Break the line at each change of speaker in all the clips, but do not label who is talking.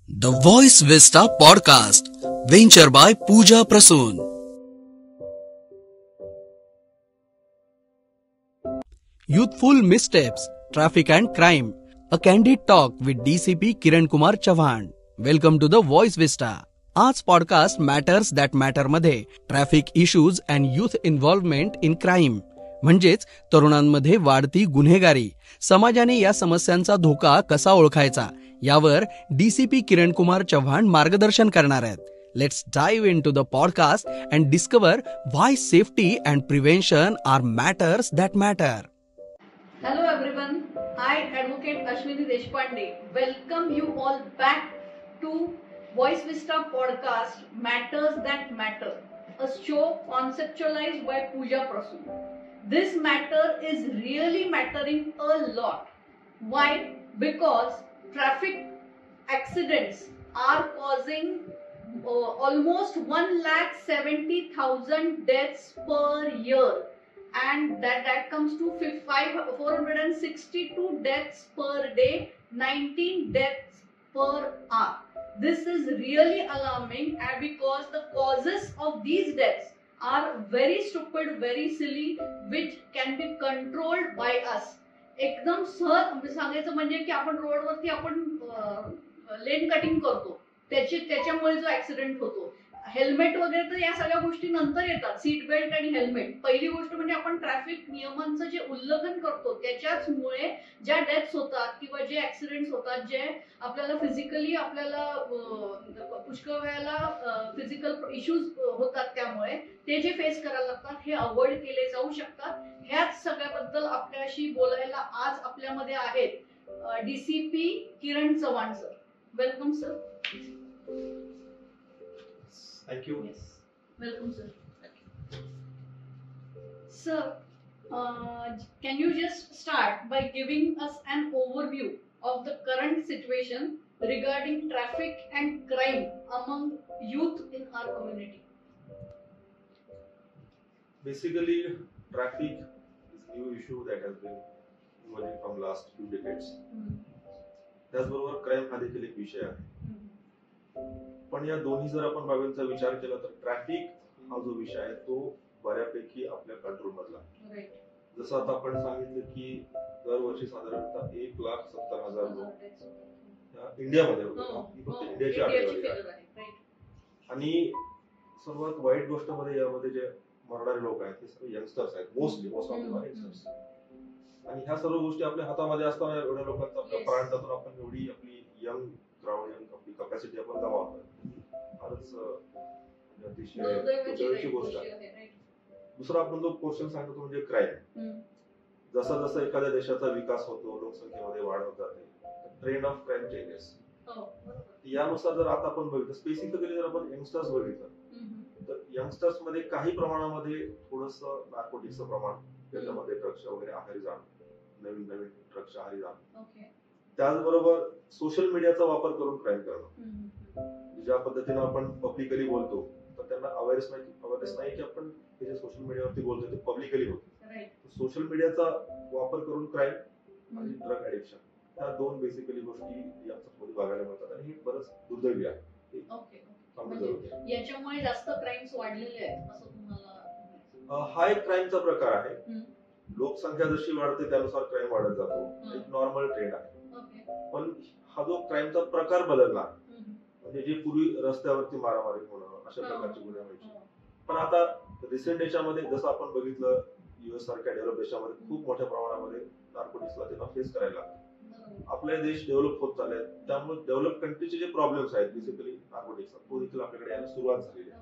The Voice Vista Podcast, venture by Pooja Prasoon. Youthful missteps, traffic and crime. A candid talk with DCP Kiran Kumar Chauhan. Welcome to the Voice Vista. आज podcast matters that matter मध्ये traffic issues and youth involvement in crime म्हणजेच तरुणांमध्ये वाढती गुन्हेगारी, समाजाने या समस्यांचा धोका कसा ओळखायचा यावर डीसीपी किरण कुमार चव्हाण मार्गदर्शन करणार आहेत. Let's dive into the podcast and discover why safety and prevention are matters that matter.
Hello everyone, I Advocate Ashwini Deshpande welcome you all back to Voice Vista podcast Matters That Matter, a show conceptualized by Pooja Prasoon. This matter is really mattering a lot. Why? Because traffic accidents are causing almost 1,70,000 deaths per year. And that comes to 462 deaths per day, 19 deaths per hour. This is really alarming, and because the causes of these deaths are very stupid, very silly, which can be controlled by us. एकदम सहज सांगायचं म्हणजे की आपण रोडवरती आपण लेन cutting करतो, त्याच्यामुळे जो ऍक्सिडेंट होतो. हेल्मेट वगैरे तर या सगळ्या गोष्टी नंतर येतात, सीट बेल्ट आणि हेल्मेट. पहिली गोष्ट म्हणजे आपण ट्रॅफिक नियमांचं जे उल्लंघन करतो त्याच्याचमुळे ज्या डेथ्स होतात किंवा जे ऍक्सिडेंट्स होतात, जे आपल्याला फिजिकली आपल्याला पुष्कळ वेळेला फिजिकल इश्यूज होतात, त्यामुळे ते जे फेस करायला लागतात हे अवॉइड केले जाऊ शकतात. ह्याच सगळ्याबद्दल आपल्याशी बोलायला आज आपल्यामध्ये आहेत DCP Kiran Chavan sir. Welcome sir.
Thank you.
Yes. Welcome, sir. Sir, can you just start by giving us an overview of the current situation regarding traffic and crime among youth in our community?
Basically, traffic is a new issue that has been emerging from last few decades. त्याचबरोबर crime हा देखील एक विषय आहे. पण या दोन्ही जर आपण बाबींचा विचार केला तर ट्रॅफिक हा जो विषय आहे तो बऱ्यापैकी आपल्या कंट्रोल मधला. जसं आता आपण सांगितलं की दरवर्षी साधारणतः 1,70,000 लोक इंडियामध्ये होतात. ही फक्त इंडियाची आकडेवारी आहे. आणि सर्वात वाईट गोष्ट मध्ये यामध्ये जे मरणारे लोक आहेत ते सर्व यंगस्टर्स आहेत. Most of youngsters. आणि ह्या सर्व गोष्टी आपल्या हातामध्ये असताना एवढ्या लोकांचा आपल्या प्राण जातो, आपण एवढी आपली यंग ग्राउंड आपली कॅपॅसिटी आपण गमावतोय. फारच अतिशय दुर्दैवाची गोष्ट आहे. दुसरा आपण जो पोर्शन सांगतो म्हणजे क्राईम. जसा जसा एखाद्या देशाचा विकास होतो, लोकसंख्येमध्ये वाढ होत जाते, ट्रेंड ऑफ क्राईम चेंजेस. यानुसार जर आता आपण बघितलं, स्पेसिफिकली जर आपण यंगस्टर्स बघितलं तर यंगस्टर्स मध्ये काही प्रमाणामध्ये थोडस नार्कोटिक्सचं प्रमाण, त्याच्यामध्ये ड्रग्सच्या वगैरे आहारी जाणं, नवीन ड्रग्सच्या आहारी जाणं. त्याचबरोबर सोशल मीडियाचा वापर करून क्राईम करणं. ज्या पद्धतीने आपण पब्लिकली बोलतो तर त्यांना अवेअरनेस नाही की आपण हे जे सोशल मीडियावरती बोलतो ते पब्लिकली होतो. सोशल मीडियाचा वापर करून क्राईम आणि ड्रग ऍडिक्शन ह्या दोन बेसिकली गोष्टी याच्यामध्ये बघायला मिळतात आणि हे बरंच दुर्दैवी आहे.
याच्यामुळे जास्त क्राईम्स वाढलेले आहेत असं तुम्हाला?
हा एक क्राईमचा प्रकार आहे. लोकसंख्या जशी वाढते त्यानुसार क्राईम वाढत जातो, एक नॉर्मल ट्रेंड आहे. पण हा जो क्राईमचा प्रकार बदलला, म्हणजे जे पूर्वी रस्त्यावरती मारामारी होणं अशा प्रकारची गुन्हे व्हायचे, पण आता रिसेंट याच्यामध्ये जसं आपण बघितलं युएस सारख्या डेव्हलप देशामध्ये खूप मोठ्या प्रमाणामध्ये नार्कोटिक्सला त्यांना फेस करायला लागतं. आपले देश डेव्हलप होत चालले आहेत, त्यामुळे डेव्हलप कंट्रीचे जे प्रॉब्लेम्स आहेत बेसिकली नार्कोटिक्सचा, तो देखील आपल्याकडे यायला सुरुवात झालेली आहे.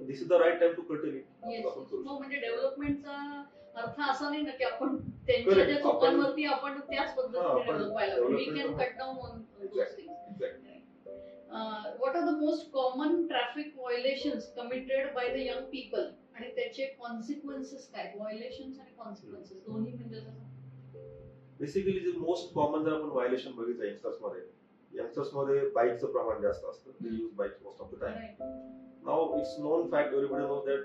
This is the right time to curtail it.
म्हणजे डेव्हलपमेंटचा अर्थ असा नाही ना की आपण त्यांच्या ज्या चुकांवरती आपण त्याच पद्धतीने डेव्हलप व्हायला. We can cut down on those things. What are the most common traffic violations committed by the young people आणि त्याचे consequences काय? Violations आणि consequences दोन्ही म्हणजे
बेसिकली जे मोस्ट कॉमन जर आपण व्हायलेशन बघितलं यंगस्टर्स मध्ये बाईकचं प्रमाण जास्त असतं. They use bikes most of the time. Now it's known fact, everybody knows that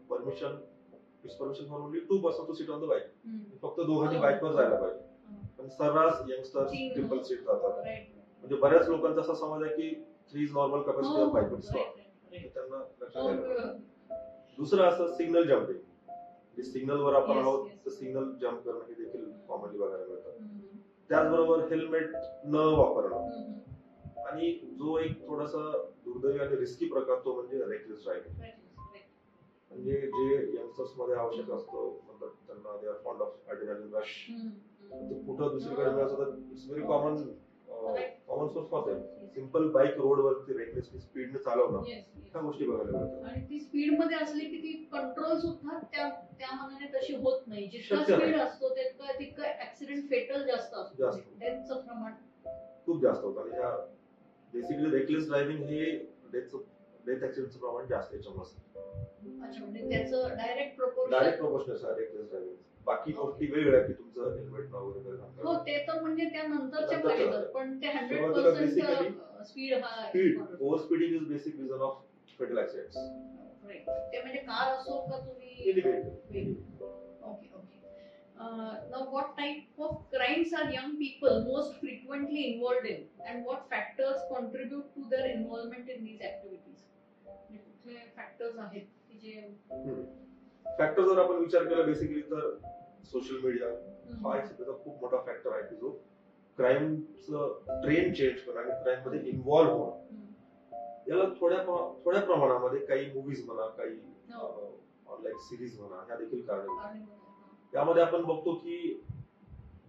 permission for only 2% to sit on the bike. फक्त दोघांनी बाईकवर जायला पाहिजे. पण सर्रास यंगस्टर्स ट्रिपल सीट जातात. म्हणजे बऱ्याच लोकांचा असा समज आहे की 3 is normal capacity of bike, it's not.
Right.
त्यांना लक्षात
Oh,
घ्यायला पाहिजे. दुसरं असं सिग्नल जम्पिंग, म्हणजे सिग्नल वर आपण
Yes,
आहोत
yes.
तर सिग्नल जम्प करणं हे देखील कॉमनली बघायला मिळतं.
हम्म.
त्याचबरोबर हेल्मेट न वापरणं,
हम्म.
आणि जो एक थोडासा दुर्दैवी आणि रिस्की प्रकार तो म्हणजे रेकलेस ड्रायव्हिंग.
Right.
म्हणजे जे यंगस्टर्स मध्ये आवश्यक असतो, मतलब त्यांना they are fond of adrenaline rush, ते कुठं दुसरीकडे मिळत तर it's very common source for them. Simple bike road वरती रेकलेसली स्पीडने चालवणं,
Yes,
ह्या
yes.
गोष्टी बघायला मिळतात.
आणि ती स्पीड मध्ये असली की ती कंट्रोल सुद्धा त्या मानाने तशी होत नाही. जितका
शक्य नाही.
स्पीड असतो तितकं ऍक्सिडेंट फेटल जास्त असतो.
जास्त.
डेथचं प्रमाण
खूप जास्त होतं, आणि ह्या बेसिकली रेकलेस ड्रायव्हिंग हे डेथ ऍक्सिडेंटचं प्रमाण जास्त याच्यामध्ये.
अच्छा, म्हणजे त्याचं डायरेक्ट
डायरेक्ट
प्रोपोर्शन.
प्रोपोर्शनल आहे रेकलेस ड्रायव्हिंग. बाकी गोष्टी वेगळ्या की तुमचं हेल्मेट न वगैरे
हो,
घालणं.
ते तर म्हणजे त्या नंतरच्या
नंतरच्या
फायद्यात,
झाल्या.
पण ते
सुरुवातीला
100% स्पीड हा
speed over speeding is basic reason of fatal accidents.
Right. ते म्हणजे कार असो का तुम्ही.
Any vehicle.
Okay. Now, what type of crimes are young people most frequently involved in, and what factors contribute to their involvement in these activities? म्हणजे कुठले factors आहेत की जे.
फॅक्टर जर आपण विचार केला बेसिकली तर सोशल मीडिया हा एक सध्याचा खूप मोठा फॅक्टर आहे की जो क्राईमचं ट्रेंड चेंज करणं आणि क्राईम मध्ये इन्व्हॉल्व्ह होणं. याला थोड्या प्रमाणामध्ये काही मूवीज म्हणा, काही ऑनलाईन सिरीज म्हणा, ह्या देखील कारण. यामध्ये आपण बघतो की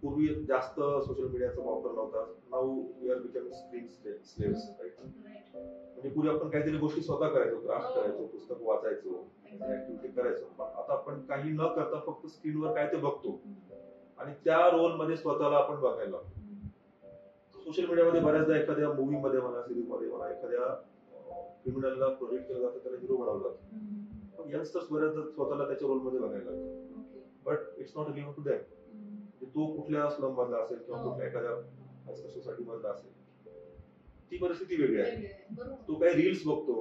पूर्वी जास्त सोशल मीडियाचा वापर नव्हता. Now we are becoming screen slaves, right. म्हणजे पूर्वी आपण काहीतरी गोष्टी स्वतः करायचो, क्राफ्ट करायचो, पुस्तक वाचायचो, ऍक्टिव्हिटी करायचो. पण आता आपण काही न करता फक्त स्क्रीनवर काय ते बघतो आणि त्या रोल मध्ये स्वतःला आपण बघायला लागतो. सोशल मीडियामध्ये बऱ्याचदा एखाद्या मूवी मध्ये म्हणा, सिरीज मध्ये म्हणा, एखाद्या क्रिमिनलला प्रोजेक्ट केलं जातं, त्याला हिरो बनवलं जातं. पण यंगस्टर्स बऱ्याचदा स्वतःला त्याच्या रोल मध्ये बघायला लागतात. But it's not given to them. तो कुठल्या स्लम मधला असेल किंवा कुठल्या एखाद्या सोसायटी मधला असेल, ती परिस्थिती वेगळी आहे. तो काही रील्स बघतो,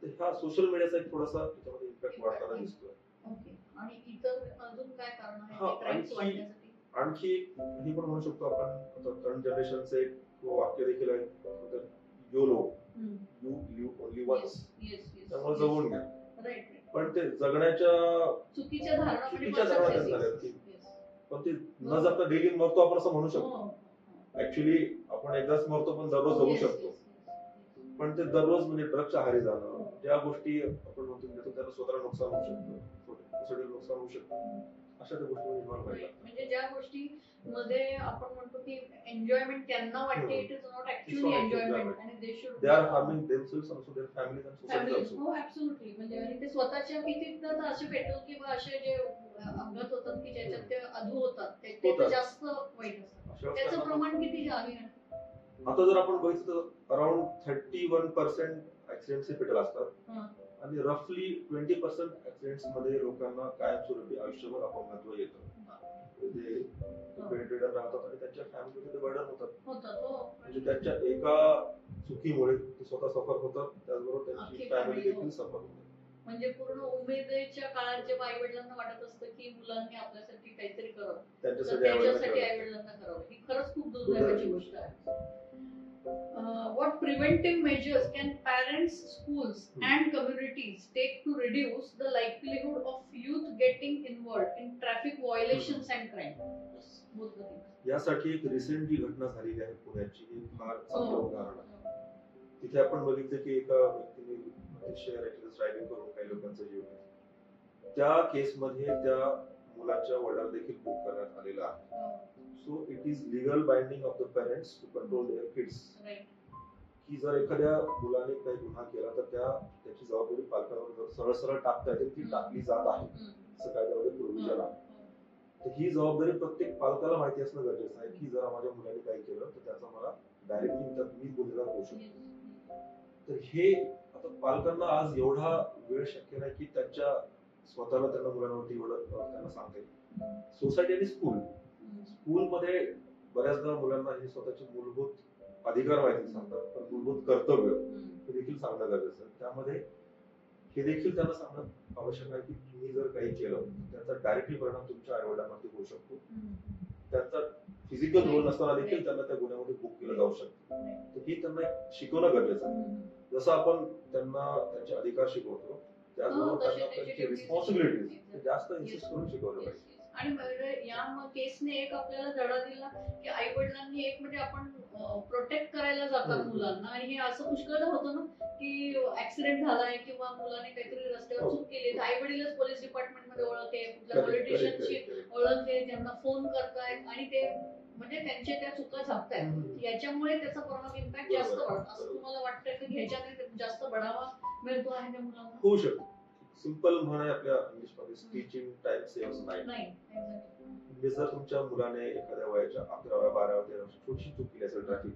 तर ह्या सोशल मीडियाचा एक थोडासा त्याच्यामध्ये इम्पॅक्ट वाढताना दिसतोय.
आणि इतर अजून काय कारण आहे
हा,
क्राईम्स वाढण्यासाठी?
आणखी हे पण म्हणू शकतो आपण, आता करंट जनरेशनचे एक वाक्य देखील आहे, yolo, you live only once. त्यामुळे जगून घ्या. पण ते जगण्याच्या
चुकीच्या
चुकीच्या धारणा झाल्या की पण ते न जगता डेली मरतो आपण असं म्हणू शकतो. ऍक्च्युली आपण एकदाच मरतो पण दररोज जगू शकतो. पण ते दररोज म्हणजे ड्रगच्या आहारी जाणं, ज्या गोष्टी आपण म्हणतो त्याला स्वतःला नुकसान होऊ शकतं, सोसायटीला नुकसान होऊ शकतं, अशा त्या गोष्टी इन्व्हॉल्व व्हायला.
म्हणजे ज्या गोष्टी मध्ये आपण म्हणतो की एन्जॉयमेंट त्यांना वाटते, it is not actually enjoyment, आणि they should
they are harming themselves also, their families and society also.
हो, ऍब्सोल्युटली. म्हणजे आणि ते स्वतःच्या कितीदा तर असे पेट्रोल किंवा असे जे अपघात होतात की ज्याच्यात ते अधू होतात, ते तर जास्त वाईट असतात. त्याचं प्रमाण किती आहे?
आता जर आपण बघितलं तर अराउंड 31% ऍक्सिडेंट्स हे फेटल असतात, आणि रफली 20% ऍक्सिडेंट्स मध्ये लोकांना कायमस्वरूपी आयुष्यभर अपंगत्व येतं. म्हणजे बेडरिडन राहतात आणि त्यांच्या फॅमिलीमध्ये बर्डन होतात. म्हणजे त्यांच्या एका चुकीमुळे ते स्वतः सफर होतात, त्याचबरोबर त्यांची फॅमिली देखील सफर होते.
म्हणजे पूर्ण उमेदीच्या काळात जेव्हा आई वडिलांना वाटत असतं की मुलांनी आपल्यासाठी काहीतरी करावं, त्याच्यासाठी आई वडिलांना करावं, ही खरंच खूप दुर्दैवाची गोष्ट आहे. What preventive measures can parents, schools, and communities take to reduce the likelihood of youth getting involved in traffic violations and crime?
यासाठी एक रिसेंट जी घटना झालेली आहे पुण्याची, ही फार चांगलं उदाहरण आहे. तिथे आपण बघितलं की एका व्यक्तीने अतिशय रेकलेस ड्रायव्हिंग करून काही लोकांचा जीव घेतला. त्या केसमध्ये त्या मुलाच्या वडिलांना देखील बुक करण्यात आलेला आहे. So it is legal binding of the parents to control their kids. की जर एखाद्या मुलाने काही गुन्हा केला तर त्याची जबाबदारी पालकांवर सरळ सरळ टाकता येते, ती टाकली जात आहे, असं कायद्यामध्ये प्रोव्हिजन आहे. तर ही जबाबदारी प्रत्येक पालकाला माहिती असणं गरजेचं आहे की जर माझ्या मुलाने काही केलं तर त्याचा मला डायरेक्टली मी गुन्हेगार होऊ शकतो. तर हे आता पालकांना आज एवढा वेळ शक्य नाही की त्यांच्या स्वतःला त्यांना मुलांवरती एवढं त्यांना सांगता येईल. सोसायटी आणि स्कूलमध्ये बऱ्याचदा मुलांना हे स्वतःचे मूलभूत अधिकार माहिती सांगतात, पण मूलभूत कर्तव्य हे देखील सांगणं गरजेचं आहे. त्यामध्ये हे देखील त्यांना सांगणं आवश्यक आहे की तुम्ही जर काही केलं त्याचा डायरेक्टली परिणाम तुमच्या आई वडिलांवरती होऊ शकतो. त्याचा फिजिकल रोल नसताना देखील त्यांना त्या गुन्ह्यामध्ये बुक केलं जाऊ शकतं. तर हे त्यांना शिकवणं गरजेचं आहे. जसं आपण त्यांना त्यांचे अधिकार शिकवतो त्याचबरोबर त्यांना त्यांची रिस्पॉन्सिबिलिटीज जास्त इन्सिस्ट करून शिकवलं पाहिजे.
आणि या केसने एक आपल्याला धडा दिला की आई वडिलांनी एक म्हणजे आपण प्रोटेक्ट करायला जातात मुलांना, आणि हे असं पुष्कळ होतं ना की ऍक्सिडेंट झालाय किंवा मुलाने काहीतरी रस्त्यावर चूक केली तर आई वडीलच पोलीस डिपार्टमेंट मध्ये ओळख आहे, कुठल्या पॉलिटिशियनची ओळख आहे, त्यांना फोन करतायत आणि ते म्हणजे त्यांच्या त्या चुका झापतायत. याच्यामुळे त्याचा परिणाम इम्पॅक्ट जास्त वाढतो. असं तुम्हाला वाटतं की ह्याच्याने जास्त बढावा मिळतो आहे त्या मुलांना?
होऊ शकतो. सिंपल म्हण आहे आपल्या इंग्लिश मध्ये, टीचिंग टाइम सेव्हस नाही. म्हणजे जर तुमच्या मुलाने एखाद्या वयाच्या 11व्या 12व्या 13व्या छोटीशी चूक केली असेल ट्रॅफिक,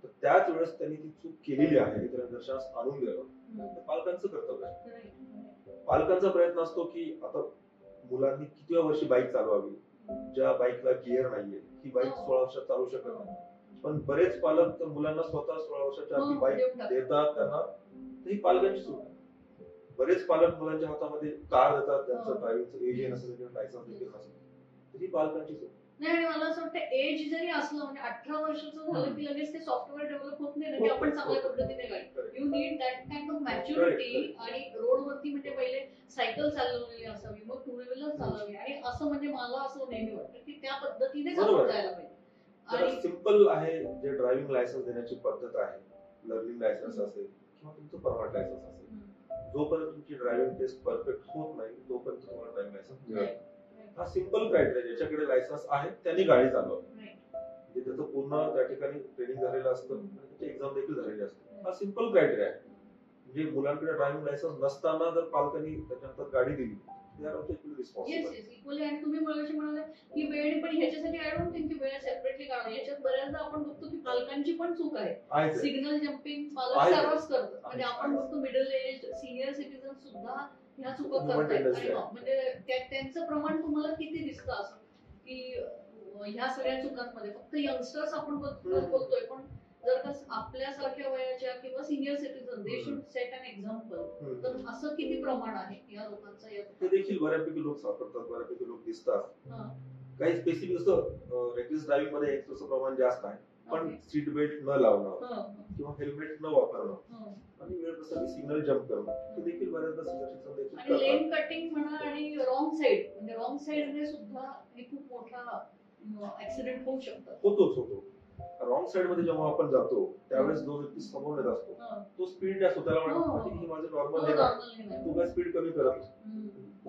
तर त्याच वेळेस त्यांनी ती चूक केलेली आहे हे त्याला निदर्शनास आणून दिलं तर पालकांचं कर्तव्य आहे. पालकांचा प्रयत्न असतो की आता मुलांनी कितव्या वर्षी बाईक चालवावी, ज्या बाईकला गिअर नाहीये ही बाईक 16 वर्षात चालू शकत नाही. पण बरेच पालक तर मुलांना स्वतः 16 वर्षाच्या आधी बाईक देतात त्यांना, ही पालकांची चूक आहे. बरेच पालक मुलांच्या हातामध्ये कार देतात, त्यांचं ड्रायव्हिंगचं एज नसेल किंवा लायसन्स देखील नसेल, ही पालकांची चूक.
नाही, आणि मला असं वाटतं एज जरी असलं म्हणजे 18 वर्षाचं झालं की लगेच ते सॉफ्टवेअर डेव्हलप होत नाही की आपण चांगल्या पद्धतीने गाडी. You need that kind of maturity. आणि रोडवरती म्हणजे पहिले सायकल चालवलेली असावी, मग टू व्हीलर चालवावी, आणि असं म्हणजे मला असं नेहमी वाटतं की त्या पद्धतीने आपण जायला पाहिजे.
आणि सिंपल आहे जे ड्रायव्हिंग लायसन्स देण्याची पद्धत आहे, लर्निंग लायसन्स असेल किंवा तुमचं परमनंट लायसन्स असेल, जोपर्यंत तुमची ड्रायव्हिंग टेस्ट परफेक्ट होत नाही तोपर्यंत तुम्हाला ड्रायव्हिंग लायसन्स मिळत नाही. हा सिंपल क्रायटेरिया, ज्याच्याकडे लायसन्स आहे त्यांनी गाडी चालवावी, म्हणजे त्याचं पूर्ण त्या ठिकाणी ट्रेनिंग झालेलं असतं आणि त्याची एक्झाम देखील झालेली असते. हा सिंपल क्रायटेरिया आहे. म्हणजे मुलांकडे ड्रायव्हिंग लायसन्स नसताना जर पालकांनी त्याच्या हातात गाडी दिली
आणि तुम्ही म्हणाले की वेळ, पण ह्याच्यासाठी आय डोंट थिंक की वेळ सेपरेटली काढावं. याच्यात बऱ्याचदा आपण बघतो की पालकांची पण चूक आहे. सिग्नल जम्पिंग पालक सर्वच करतात. म्हणजे आपण बघतो मिडल एज सिनियर सिटीजन सुद्धा ह्या चुका करतात. म्हणजे त्यांचं प्रमाण तुम्हाला किती दिसतं असं की ह्या सगळ्या चुकांमध्ये फक्त यंगस्टर्स आपण बोलतोय, पण जर का आपल्यासारख्या वयाच्या किंवा senior citizen they should set an example, तर असं किती प्रमाण आहे या लोकांचं?
ते देखील बऱ्यापैकी लोक सापडतात, बऱ्यापैकी लोक दिसतात. काही स्पेसिफिक असं रेकलेस ड्रायव्हिंग मध्ये एक्सचं प्रमाण जास्त आहे, पण सीट बेल्ट न लावणं किंवा हेल्मेट न वापरणं आणि वेळ प्रसंगी सिग्नल जम्प करणं हे देखील बऱ्याचदा सिनियर देखील
आणि लेन कटिंग म्हणा आणि रॉंग साइड, म्हणजे रॉंग साइडने सुद्धा हे खूप मोठा ऍक्सिडेंट होऊ शकतात.
होतो. रॉंग साइड मध्ये जेव्हा आपण जातो त्यावेळेस जो व्यक्ती समोर येत असतो तो स्पीड जास्त, त्याला वाटतं की ही माझं नॉर्मल आहे, तो काय स्पीड कमी करत.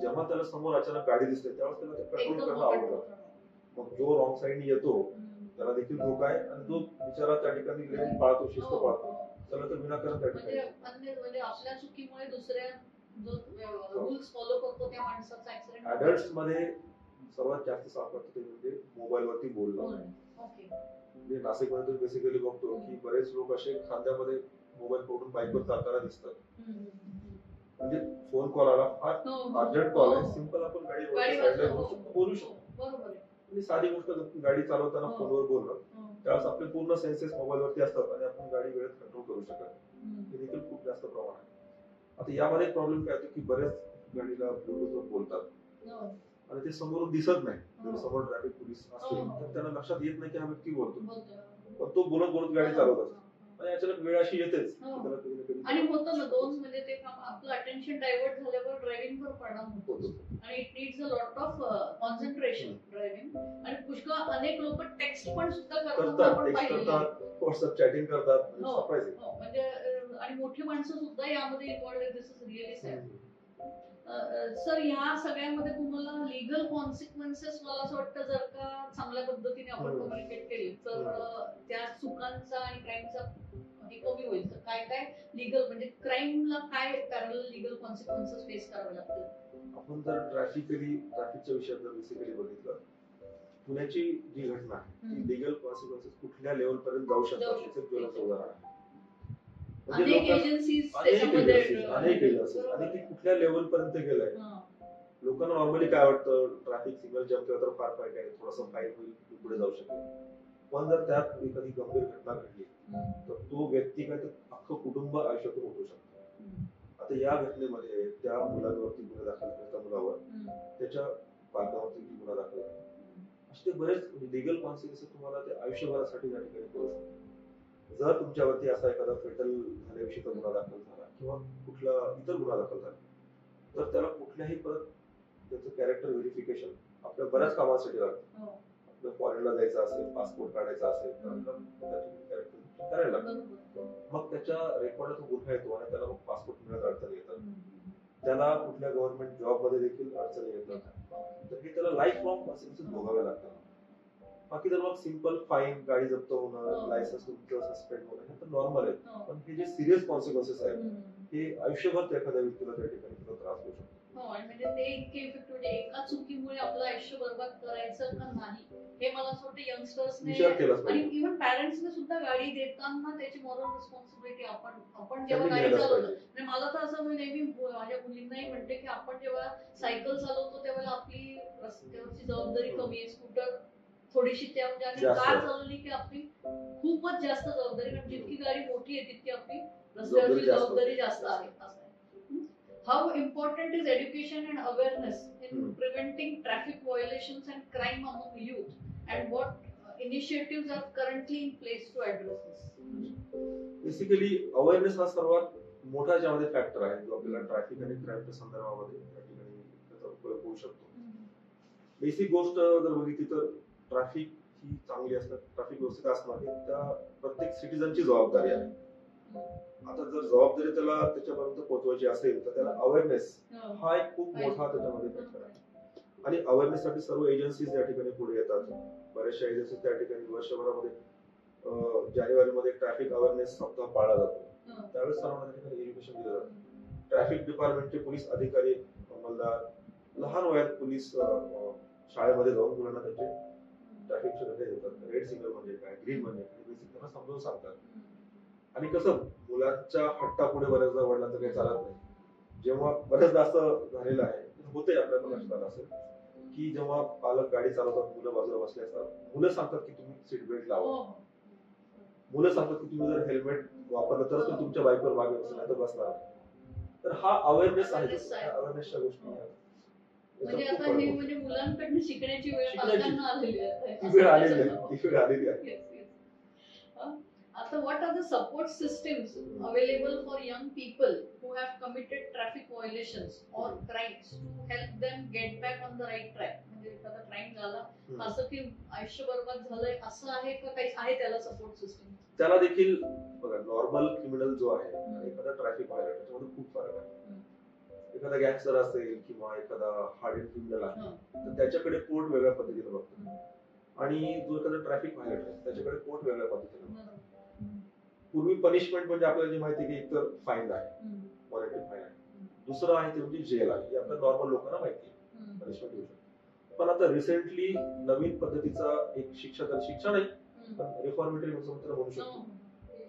जेव्हा त्याला समोर अचानक गाडी दिसते त्यावेळेस त्याला ते कंट्रोल करणं आवडतं. मग जो रॉंग साइडने येतो त्याला देखील धोका आहे, आणि जो बिचारा त्या ठिकाणी लेन पाळतो, शिस्त पाळतो, त्याला तर विनाकारण त्या ठिकाणी
म्हणजे आपल्या चुकीमुळे दुसऱ्या जो रूल्स फॉलो करतो त्या माणसाचा ऍक्सिडेंट.
अडल्ट्स मध्ये सर्वात जास्त सापडतं ते म्हणजे मोबाईल वरती बोलणं. म्हणजे नाशिकमध्ये तर बेसिकली बघतो की बरेच लोक असे खांद्यामध्ये मोबाईल पकडून बाईकवर चालताना दिसतात. म्हणजे फोन कॉल आला, अर्जंट कॉल आहे, सिंपल आपण गाडी बोलू शकतो. आणि साधी गोष्ट गाडी चालवताना फोनवर बोलणं, त्यावेळेस आपले पूर्ण सेन्सेस मोबाईल वरती असतात आणि आपण गाडी वेळेत कंट्रोल करू शकत. हे देखील खूप जास्त प्रमाण आहे. आता यामध्ये प्रॉब्लेम काय होतो की बरेच गाडीला ब्लूटूथवर बोलतात आणि ते समोरून दिसत नाही. जर समोर ट्रॅफिक पोलीस असतील तर त्यांना लक्षात येत नाही की हा व्यक्ती बोलतो, पण तो बोलत गाडी चालवत असतो आणि अचानक वेळ अशी येतेच
आणि होतं ना दोन, म्हणजे ते आपलं अटेन्शन डायव्हर्ट झाल्यावर ड्रायव्हिंगवर परिणाम होतो आणि it needs a lot of concentration driving. आणि पुष्कळ अनेक लोक टेक्स्ट पण सुद्धा करतात,
व्हॉट्सअप चॅटिंग करतात.
म्हणजे आणि मोठी माणसं सुद्धा यामध्ये involved. This is really sad. Sir, या सगळ्यामध्ये तुम्हाला लिगल कॉन्सिक्वेन्सेस, मला असं वाटतं जर का चांगल्या पद्धतीने आपण कम्युनिकेट केली तर त्या चुकांचा आणि क्राईमचा हे कमी होईल. तर काय काय लिगल, म्हणजे क्राईमला काय पॅरलल लिगल कॉन्सिक्वेन्सेस फेस करावे लागतील?
आपण जर ट्रॅफिकच्या विषयात जर बेसिकली बघितलं, पुण्याची जी घटना आहे ती लिगल कॉन्सिक्वेन्सेस कुठल्या लेवल पर्यंत जाऊ शकतात याचं ज्वलंत उदाहरण आहे.
अनेक एजन्सीज
आणि ती कुठल्या लेवल पर्यंत गेलाय. लोकांना नॉर्मली काय वाटतं, ट्रॅफिक सिग्नल जम्प केला तर फार फाईट आहे, थोडासा फाईन होईल, पुढे जाऊ शकेल. पण जर त्यात एखादी गंभीर घटना घडली तर तो व्यक्ती काय तर अख्खं कुटुंब आयुष्यातून उठू शकतो. आता या घटनेमध्ये त्या मुलावरती गुन्हा दाखल, त्या मुलावर त्याच्या पालकावरती गुन्हा दाखल, असे ते बरेच लिगल कॉन्सिक्वेन्सेस तुम्हाला ते आयुष्यभरासाठी त्या ठिकाणी करू शकतो. जर तुमच्यावरती असा एखादा फेटल झाल्याविषयीचा गुन्हा दाखल झाला किंवा कुठला इतर गुन्हा दाखल झाला तर त्याला कुठल्याही परत त्याचं कॅरेक्टर व्हेरिफिकेशन आपल्या बऱ्याच कामासाठी लागतं. आपलं फॉरेनला जायचं असेल, पासपोर्ट काढायचा असेल तर आपल्याला त्या ठिकाणी कॅरेक्टर करायला लागतं. मग त्याच्या रेकॉर्डला तो गुन्हा येतो आणि त्याला मग पासपोर्ट मिळत अडचणी येतात. त्याला कुठल्या गव्हर्नमेंट जॉब मध्ये देखील अडचणी येतात. तर हे त्याला लाईफ लॉंग कॉन्सिक्वेन्सेस भोगावे लागतात. बाकी तर मग सिंपल फाईन, गाडी जप्त होणं, लायसन्स तुमचं सस्पेंड होणं हे तर नॉर्मल आहे. पण हे जे सिरियस कॉन्सिक्वेन्सेस आहेत हे आयुष्यभर एखाद्या व्यक्तीला त्या ठिकाणी त्रास होऊ शकतो.
आणि म्हणजे ते इतके इफेक्ट म्हणजे एका चुकीमुळे आपलं आयुष्य बर्बाद करायचं का नाही हे मला असं वाटतं यंगस्टर्सने आणि इव्हन पॅरेंट्सने सुद्धा गाडी देताना त्याची मॉरल रिस्पॉन्सिबिलिटी आपण जेव्हा गाडी चालवतो म्हणजे मला तर असं नेहमी माझ्या मुलींनाही म्हणते की आपण जेव्हा सायकल चालवतो तेव्हा आपली रस्त्यावरची जबाबदारी कमी आहे, स्कूटर थोडीशी त्या म्हणजे आणि कार चालवली की आपली खूपच जास्त जबाबदारी कारण जितकी गाडी मोठी आहे तितकी आपली रस्त्यावरची जबाबदारी जास्त आहे. How important is education and awareness in preventing traffic violations and crime among youth, and what initiatives are currently in place to address this?
Basically, awareness हा सर्वात मोठा ज्यामध्ये फॅक्टर आहे जो आपल्याला ट्रॅफिक आणि क्राईमच्या संदर्भामध्ये त्या ठिकाणी त्याचा उपयोग होऊ शकतो. बेसिक गोष्ट जर बघितली तर ट्रॅफिक ही चांगली असतात, ट्रॅफिक व्यवस्थित असणं ही त्या प्रत्येक सिटीजनची जबाबदारी आहे. आता जर जबाबदारी त्याला त्याच्यापर्यंत पोहोचवायची असेल तर त्याला अवेअरनेस हा एक खूप मोठा त्याच्यामध्ये फॅक्टर आहे. आणि अवेअरनेस साठी सर्व एजन्सीज या ठिकाणी पुढे येतात. बऱ्याचशा एजन्सीज त्या ठिकाणी वर्षभरामध्ये जानेवारीमध्ये ट्रॅफिक अवेअरनेस सप्ताह पाळला जातो. त्यावेळेस सर्वांना त्या ठिकाणी एज्युकेशन दिलं जातं. ट्रॅफिक डिपार्टमेंटचे पोलीस अधिकारी, अंमलदार लहान वयात पोलीस शाळेमध्ये जाऊन मुलांना त्याचे ट्रॅफिकचे धडे देतात. रेड सिग्नल म्हणजे काय, ग्रीन म्हणजे काय, बेसिक त्यांना समजावून सांगतात. आणि कसं मुलांच्या हट्टापुढे बऱ्याचदा वडिलांचं काही चालत नाही. जेव्हा बऱ्याचदा असं झालेलं आहे, होतंय आपल्या पण लक्षात आलं असेल की जेव्हा पालक गाडी चालवतात, मुलं बाजूला बसले असतात, मुलं सांगतात की तुम्ही सीट बेल्ट लावा, मुलं सांगतात की तुम्ही जर हेल्मेट वापरलं तरच तुम्ही तुमच्या बाईकवर मागे बसला नाही तर बसणार नाही. तर हा अवेअरनेस आहे, अवेअरनेसच्या गोष्टी
म्हणजे आता हे म्हणजे मुलांकडनं शिकण्याची वेळ पालकांना आलेली आहे.
ती वेळ आलेली आहे.
After what are the support systems available for young people who have committed traffic violations or crimes to help them get back on the right track? म्हणजे एखादा क्राईम झाला असं की आयुष्य बर्बाद झालंय असं आहे का काही आहे त्याला सपोर्ट सिस्टम?
त्याला देखील बघा नॉर्मल क्रिमिनल जो आहे आणि एखादा ट्रॅफिक व्हायलेटर त्याच्यामध्ये खूप फरक आहे. एखादा गँगस्टर असेल किंवा एखादा हार्डेड क्रिमिनल आहे तर त्याच्याकडे कोर्ट वेगळ्या पद्धतीने बघतो आणि जो एखादा ट्रॅफिक व्हायलेटर आहे त्याच्याकडे कोर्ट वेगळ्या पद्धतीने बघतो. पूर्वी पनिशमेंट म्हणजे आपल्याला जे माहिती की एकतर फाईन आहे, मॉनिटरी फाईन आहे, दुसरं आहे ते म्हणजे जेल आहे. हे आपल्या नॉर्मल लोकांना माहिती आहे पनिशमेंट होऊ शकते. पण आता रिसेंटली नवीन पद्धतीचा एक शिक्षा नाही पण रिफॉर्मेटरी म्हणू शकतो,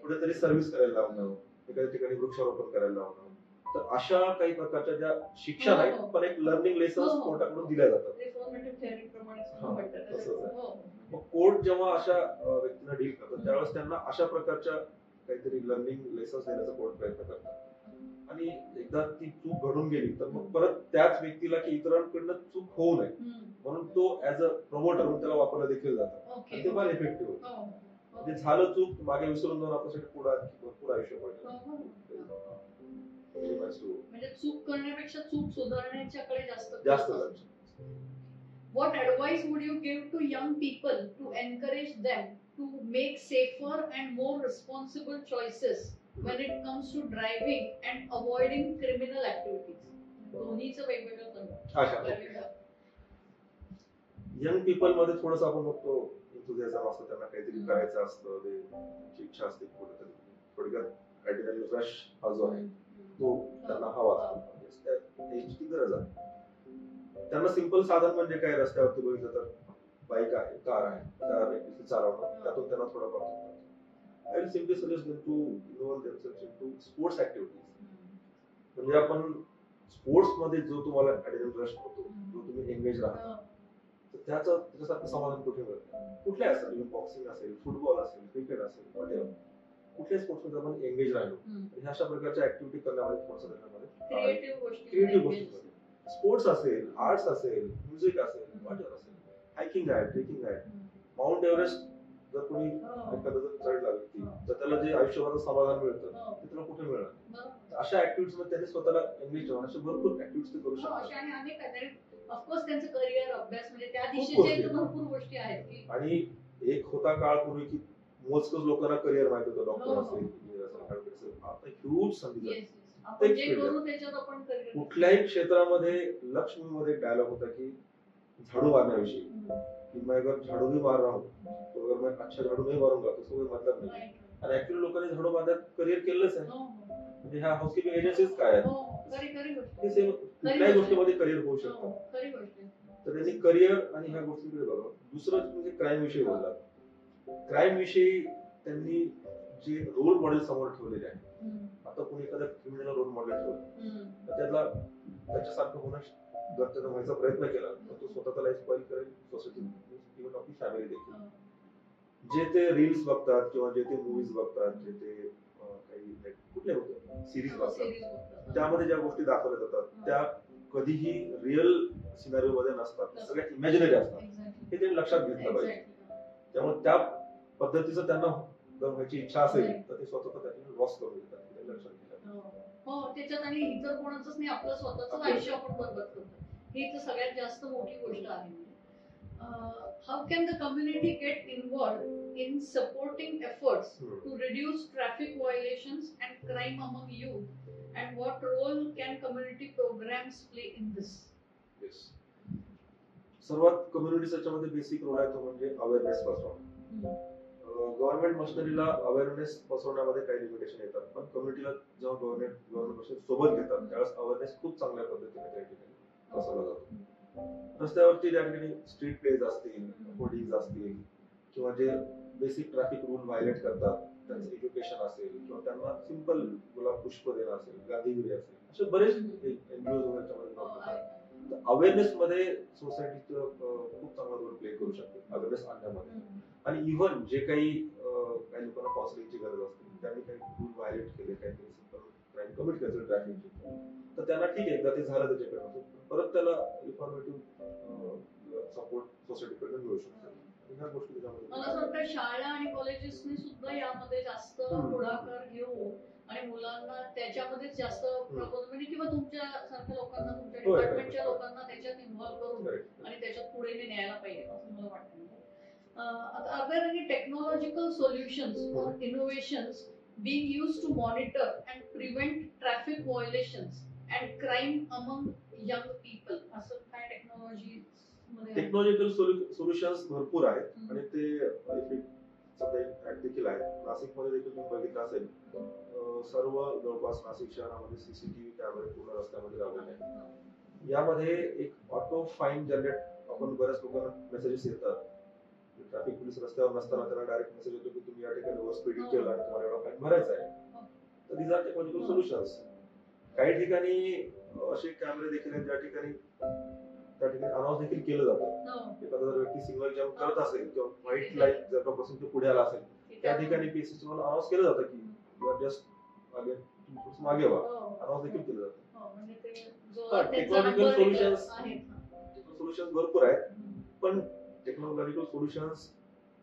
कुठेतरी सर्व्हिस करायला लावणं, एखाद्या ठिकाणी वृक्षारोपण करायला लावणं. तर अशा काही प्रकारच्या ज्या शिक्षा नाहीत पण एक लर्निंग लेसन्स कोर्टाकडून दिल्या जातात. कोर्ट जेव्हा अशा व्यक्तींना डील करतात त्यावेळेस त्यांना अशा प्रकारच्या काहीतरी लर्निंग लेसन्स देण्याचा कोर्ट प्रयत्न करतात. आणि एकदा ती चूक घडून गेली तर मग परत त्याच व्यक्तीला की इतरांकडनं चूक होऊ नये म्हणून तो ऍज अ प्रमोटर म्हणून त्याला वापरलं देखील जातं. आणि ते फार इफेक्टिव्ह होतं. म्हणजे झालं चूक मागे विसरून जाऊन आपल्यासाठी भरपूर आयुष्य पडलं.
म्हणजे चूक करण्यापेक्षा चूक सुधारण्याच्याकडे जास्त
लक्ष.
What advice would you give to young people to encourage them to make safer and more responsible choices when it comes to driving and avoiding criminal activities? दोन्हीचं वेगवेगळं सांगा.
यंग पीपल मध्ये थोडस आपण बघतो एन्थुझियाझम असतं, त्यांना काहीतरी करायचं असतं, त्यांची इच्छा असते कुठेतरी थोडक्यात ऍड्रेनलिन रश हा जो आहे तो त्यांना हवा असतो, त्याची गरज आहे. त्यांना सिंपल साधन म्हणजे काय, रस्त्यावरती बघितलं तर बाईक आहे, कार आहे, त्या चालवणं, त्यातून त्यांना थोडंफार I will simply suggest them to involve themselves into sports activities. म्हणजे आपण स्पोर्ट्स मध्ये जो तुम्हाला ऍड्रेनलिन रश होतो, जो तुम्ही एंगेज राहता, तर त्याच्यासारखं समाधान कुठे मिळत नाही. कुठल्या असेल, इव्हन बॉक्सिंग असेल, फुटबॉल असेल, क्रिकेट असेल, व्हॉटएव्हर, कुठल्याही स्पोर्ट्स मध्ये आपण एंगेज राहिलो ह्या अशा प्रकारच्या ऍक्टिव्हिटी करण्यामध्ये थोडंसं त्याच्यामध्ये क्रिएटिव्ह गोष्टी, स्पोर्ट्स असेल, आर्ट्स असेल, म्युझिक असेल, व्हॉटएव्हर असेल, हायकिंग आहे, ट्रेकिंग आहे. माउंट एव्हरेस्ट जर कोणी एखादा जर चढला व्यक्ती तर त्याला जे आयुष्यभराचं समाधान मिळतं ते त्याला कुठे मिळणार. अशा ऍक्टिव्हिटीज मध्ये त्यांनी स्वतःला एंगेज ठेवून अशा भरपूर ऍक्टिव्हिटीज ते करू शकतात.
आणि अनेक आहेत ऑफकोर्स त्यांचं करिअर अभ्यास म्हणजे त्या दिशेचे भरपूर गोष्टी आहेत की.
आणि एक होता काळ पूर्वी की मोजकच लोकांना करिअर माहित होतं, डॉक्टर असेल, इंजिनियर असेल, आता ह्यूज संधी आहे.
आपण जे करू त्याच्यात आपण करिअर.
कुठल्याही क्षेत्रामध्ये लक्ष्मीमध्ये एक डायलॉग होता की झाडू मारण्याविषयी कि मैं अगर झाड़ू भी मार रहा हूँ तो अगर मैं अच्छा झाड़ू नहीं मारूंगा तो उसका कोई मतलब नहीं. आणि ऍक्च्युअली लोकांनी झाडू मारण्यात करिअर केलंच आहे. म्हणजे ह्या हाऊसकीपिंग एजन्सीज काय आहेत, हे सेम कुठल्याही गोष्टीमध्ये करिअर होऊ शकतं. तर त्यांनी करिअर आणि ह्या गोष्टीकडे बघावं. दुसरं म्हणजे क्राईम विषयी बोलला. क्राईम विषयी त्यांनी जे रोल मॉडेल समोर ठेवलेले आहे. आता कोणी एखाद्या क्रिमिनल रोल मॉडेल ठेवलं तर त्याला त्याच्यासारखं होणं जर त्याचा व्हायचा प्रयत्न केला तर तो स्वतःचा लाईफ स्पॉइल करेल, सोसायटी इव्हन आपली फॅमिली देखील. जे ते रील्स बघतात किंवा जे ते मूवीज बघतात, जे ते काही कुठले सिरीज बघतात, त्यामध्ये ज्या गोष्टी दाखवल्या जातात त्या कधीही रिअल सिनारिओ मध्ये नसतात, सगळ्या इमॅजिनरी असतात. हे त्यांनी लक्षात घेतलं पाहिजे. त्यामुळे त्या पद्धतीचं त्यांना जर व्हायची इच्छा असेल तर ते स्वतःचा त्यातून लॉस करून देतात. लक्षात घेतलं
हो त्याच्यात. आणि इतर कोणाचंच नाही, आपलं स्वतःच आयुष्य आपण बरबाद करतो. ही तर सगळ्यात जास्त मोठी गोष्ट आहे. How can the community get involved in supporting efforts to reduce traffic violations and crime among youth, and what role can community programs play in this?
Yes. सर्वात कम्युनिटीच्या याच्यामध्ये बेसिक रोल आहे तो म्हणजे अवेअरनेस पसरवणं. गव्हर्नमेंट मशिनरीला अवेअरनेस पसरवण्यामध्ये काही limitation येतात, पण कम्युनिटीला जेव्हा गव्हर्नमेंट सोबत घेतात त्यावेळेस अवेअरनेस खूप चांगल्या पद्धतीने त्या ठिकाणी पसरवला जातो. रस्त्यावरती त्या ठिकाणी स्ट्रीट प्लेज असतील, होर्डिंग्स असतील, किंवा जे बेसिक ट्रॅफिक रूल व्हायलेट करतात त्यांचं एज्युकेशन असेल, किंवा त्यांना सिंपल गुलाब पुष्प देणं असेल, गांधीगिरी असेल, असे बरेच एनजीओ त्याच्यामध्ये अवेअरनेस मध्ये सोसायटीचं खूप चांगला रोल प्ले करू शकते अवेअरनेस आणण्यामध्ये. आणि इव्हन जे काही लोकांना काउन्सिलिंगची गरज असते, त्यांनी काही रूल व्हायलेट केले, काहीतरी सिंपल क्राईम कमिट केलं ट्रॅफिकची, तर त्यांना ठीक आहे, एकदा ते झालं त्याच्याकडे परत त्याला इन्फॉर्मेटिव्ह सपोर्ट सोसायटीकडून मिळू शकतो. ह्या गोष्टी
मला असं वाटतं शाळा आणि कॉलेजेसनी सुद्धा यामध्ये जास्त पुढाकार घेऊ आणि मुलांना त्याच्यामध्ये जास्त म्हणजे किंवा तुमच्या सारख्या लोकांना, तुमच्या डिपार्टमेंटच्या लोकांना त्याच्यात इन्व्हॉल्व करून आणि त्याच्यात पुढे न्यायला पाहिजे असं मला वाटतं. Are there any technological solutions or innovations being used to monitor and prevent traffic violations and crime among young people? असं काय
टेक्नॉलॉजिकल सोल्युशन्स भरपूर आहेत आणि ते सध्या देखील आहेत. नाशिकमध्ये देखील तुम्ही बघितलं असेल, सर्व जवळपास नाशिक शहरामध्ये सीसीटीव्ही कॅमेरे पूर्ण रस्त्यामध्ये लावलेले आहेत. यामध्ये एक ऑटो फाईन जनरेट, आपण बऱ्याच लोकांना मेसेजेस येतात, ट्रॅफिक पोलीस रस्त्यावर नसताना त्यांना डायरेक्ट मेसेज येतो की तुम्ही या ठिकाणी ओव्हर स्पीडिंग केलं आणि तुम्हाला एवढा फाईन भरायचा आहे. तर दीज आर टेक्नॉलॉजिकल सोल्युशन्स. काही ठिकाणी असे कॅमेरे देखील आहेत ज्या ठिकाणी त्या ठिकाणी अनाउन्स देखील केलं जातं. एखादा जर व्यक्ती सिग्नल जम्प करत असेल किंवा व्हाईट लाईट जर का पासून तो पुढे आला असेल, त्या ठिकाणी पीसीसी वर अनाउन्स केलं जातं की यू आर जस्ट अगेन तुम्ही मागे व्हा, अनाउन्स देखील केलं जातं. टेक्नॉलॉजिकल सोल्युशन्स भरपूर आहेत, पण टेक्नॉलॉजिकल सोल्युशन्स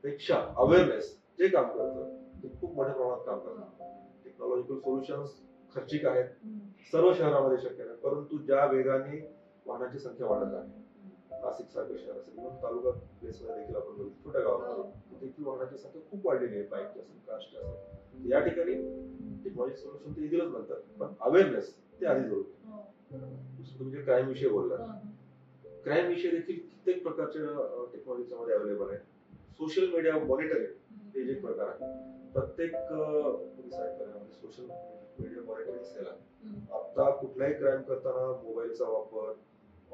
पेक्षा अवेअरनेस जे काम करतं ते खूप मोठ्या प्रमाणात काम करतं. टेक्नॉलॉजिकल सोल्युशन्स खर्चिक आहेत, सर्व शहरामध्ये शक्य नाही, परंतु ज्या वेगाने वाहनांची संख्या वाढत आहे, नाशिक सारखं शहर असेल किंवा तालुका प्लेसमध्ये देखील आपण बघितलं छोट्या गावामध्ये देखील वाहनांची संख्या खूप वाढलेली आहे, बाईकची असेल, कारची असेल. या ठिकाणी टेक्नॉलॉजी सोल्युशन ते येतीलच नंतर, पण अवेअरनेस ते आधी जरूर. तुम्ही जे क्राईम विषयी बोलला, क्राईम विषयी देखील कित्येक प्रकारच्या टेक्नॉलॉजीच्या मध्ये अवेलेबल आहे. सोशल मीडिया मॉनिटरिंग हे जे प्रकार आहे, प्रत्येक पोलीस आयुक्तालयामध्ये सोशल मीडिया मॉनिटरिंग सेल आहे. आता कुठलाही क्राईम करताना मोबाईलचा वापर,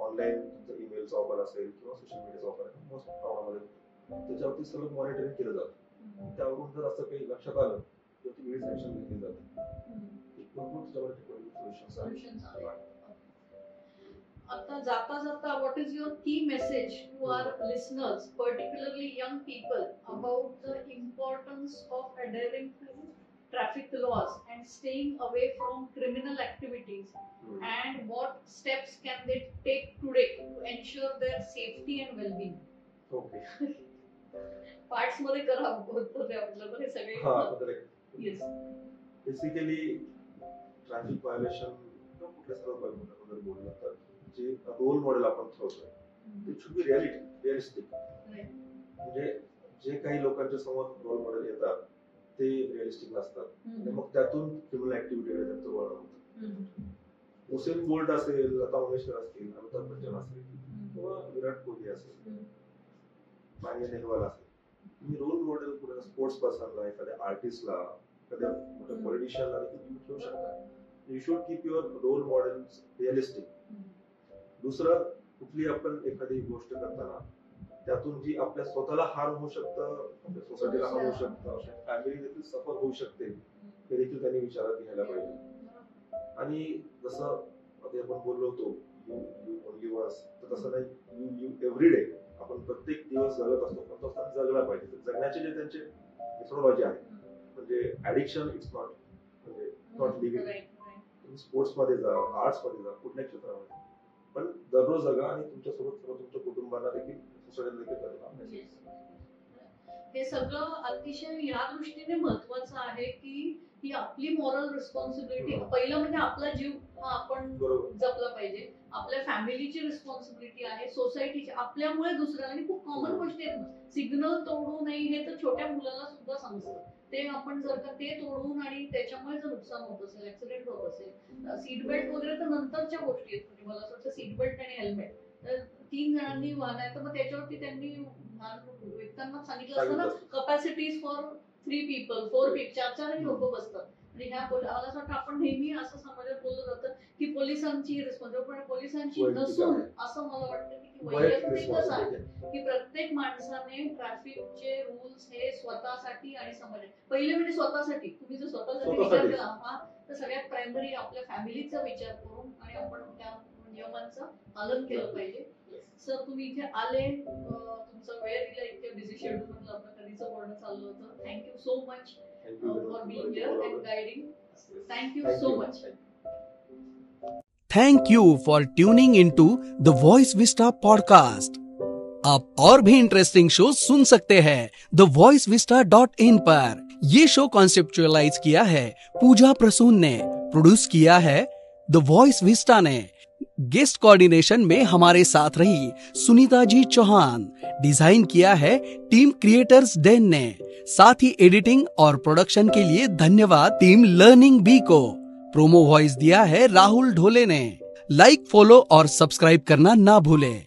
ऑनलाईन ईमेलचा वापर असेल किंवा सोशल मीडियाचा वापर मोस्ट प्रमाणामध्ये त्याच्यावरती सलग मॉनिटरिंग केलं जातं. त्यावरून जर असं काही लक्षात आलं तर ती वेळीच ऍक्शन घेतली जाते. भरपूर सोल्युशन्स आहेत.
आता जाता जाता, what is your key message to our listeners, particularly young people, about the importance of adhering to traffic laws and staying away from criminal activities, and what steps can they take today to ensure their safety and well-being?
Okay.
Parts मध्ये करा होते आपलं तर हे सगळे yes
basically traffic violation किंवा कुठल्या सर्व प्रकाराबद्दल बोललं तर जे रोल मॉडेल आपण ठेवतोय इट शुड बी रिअलिस्टिक. म्हणजे जे काही लोकांच्या समोर रोल मॉडेल येतात ते रिअलिस्टिक नसतात आणि मग त्यातून क्रिमिनल ऍक्टिव्हिटीकडे त्यांचं वळण होतं. उसेन बोल्ट असेल, लता मंगेशकर असतील, अमिताभ बच्चन असेल किंवा विराट कोहली असेल, मान्य नेहवाल असेल, तुम्ही रोल मॉडेल कुठे स्पोर्ट्स पर्सनला, एखाद्या आर्टिस्टला, एखाद्या मोठ्या पॉलिटिशियनला तुम्ही ठेवू शकता. You should keep your role models realistic. दुसरं, कुठली आपण एखादी गोष्ट करताना त्यातून जी आपल्या स्वतःला हार्म होऊ शकतं, आपल्या सोसायटीला हार्म होऊ शकतं, आपल्या फॅमिली देखील सफर होऊ शकते, हे देखील त्यांनी विचारात घ्यायला पाहिजे. आणि जसं आता आपण बोललो होतो यू ओनली वन्स, तर तसं नाही, यू लिव्ह एव्हरी डे. आपण प्रत्येक दिवस जगत असतो, पण तो आपण जगला पाहिजे. जगण्याचे जे त्यांचे मेथोडॉलॉजी आहे, म्हणजे ऍडिक्शन इट्स नॉट, म्हणजे नॉट लिव्हिंग. तुम्ही स्पोर्ट्स मध्ये जा, आर्ट्स मध्ये जा, कुठल्या क्षेत्रामध्ये, पण दररोज जगा आणि तुमच्यासोबत तुमच्या कुटुंबाला देखील सोसायटीला देखील जगला.
हे सगळं अतिशय या दृष्टीने महत्वाचं आहे की ही आपली मॉरल रिस्पॉन्सिबिलिटी. पहिलं म्हणजे आपला जीव हा आपण जपला पाहिजे, आपल्या फॅमिलीची रिस्पॉन्सिबिलिटी आहे, सोसायटीची, आपल्यामुळे दुसऱ्याला. आणि खूप कॉमन गोष्टी आहेत, सिग्नल तोडू नये हे तर छोट्या मुलाला सुद्धा समजतं. ते आपण जर का ते तोडून आणि त्याच्यामुळे जर नुकसान होत असेल, ऍक्सिडेंट होत असेल, सीट बेल्ट वगैरे तर नंतरच्या गोष्टी आहेत. म्हणजे मला असं वाटतं सीट बेल्ट आणि हेल्मेट तर 3 जणांनी वाहन आहे तर मग त्याच्यावरती त्यांनी व्यक्तींना सांगितलं असतं ना, कपॅसिटीज फॉर 3 people, 4 people, 4 लोक बसतात. आणि ह्या मला असं वाटतं आपण नेहमी असं समाजात बोललं जातं की पोलिसांची रिस्पॉन्सिबिलिटी, पोलिसांची नसून असं मला वाटतं की वैयक्तिकच आहे की प्रत्येक माणसाने ट्रॅफिकचे रूल्स हे स्वतःसाठी आणि समाजासाठी. पहिले म्हणजे स्वतःसाठी, तुम्ही जर स्वतःसाठी विचार केला तर सगळ्यात प्रायमरी आपल्या फॅमिलीचा विचार करून आणि आपण त्या नियमांचं पालन केलं पाहिजे. सर तुम्ही इथे आले, तुमचा वेळ दिला, इतक्या बिझी शेड्यूल मध्ये आपलं कधीचं बोलणं चाललं होतं. Thank you so much for being here and guiding. Thank you so much.
Thank you for tuning into the voice vista podcast. आप और भी इंटरेस्टिंग शो सुन सकते हैं thevoicevista.in पर. ये शो कॉन्सेप्चुअलाइज किया है पूजा प्रसून ने, प्रोड्यूस किया है द वॉइस विस्टा ने. गेस्ट कोऑर्डिनेशन में हमारे साथ रही सुनीता जी चौहान. डिजाइन किया है टीम क्रिएटर्स डेन ने. साथ ही एडिटिंग और प्रोडक्शन के लिए धन्यवाद टीम लर्निंग बी को. प्रोमो वॉइस दिया है राहुल ढोले ने. लाइक, फॉलो और सब्सक्राइब करना ना भूलें.